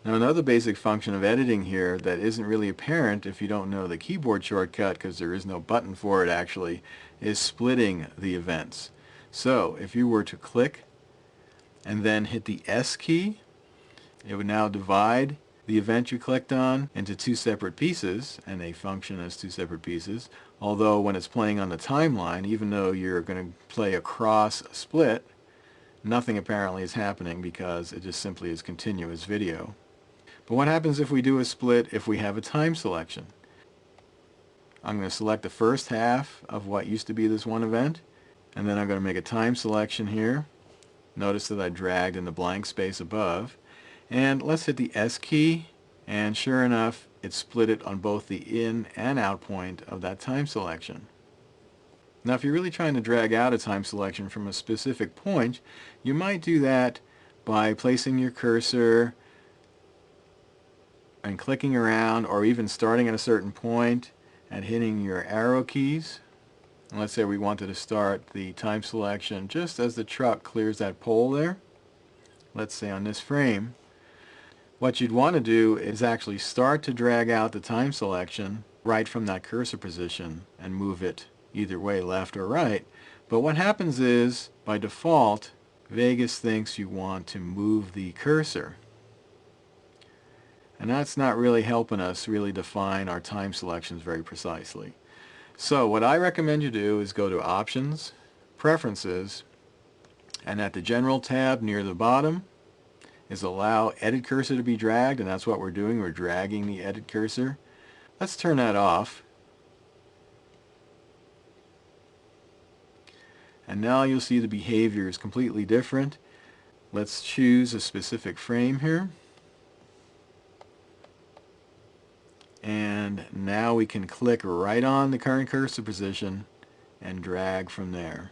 Now another basic function of editing here that isn't really apparent if you don't know the keyboard shortcut, because there is no button for it actually, is splitting the events. So if you were to click and then hit the S key, it would now divide the event you clicked on into two separate pieces, and they function as two separate pieces. Although when it's playing on the timeline, even though you're going to play across a split, nothing apparently is happening because it just simply is continuous video. But what happens if we do a split if we have a time selection? I'm going to select the first half of what used to be this one event, and then I'm going to make a time selection here. Notice that I dragged in the blank space above. And let's hit the S key, and sure enough, it split it on both the in and out point of that time selection. Now if you're really trying to drag out a time selection from a specific point, you might do that by placing your cursor and clicking around, or even starting at a certain point and hitting your arrow keys. And let's say we wanted to start the time selection just as the truck clears that pole there. Let's say on this frame. What you'd want to do is actually start to drag out the time selection right from that cursor position and move it either way, left or right. But what happens is, by default, Vegas thinks you want to move the cursor. And that's not really helping us really define our time selections very precisely. So what I recommend you do is go to Options, Preferences, and at the General tab near the bottom is Allow Edit Cursor to be dragged, and that's what we're doing. We're dragging the Edit Cursor. Let's turn that off. And now you'll see the behavior is completely different. Let's choose a specific frame here. And now we can click right on the current cursor position and drag from there.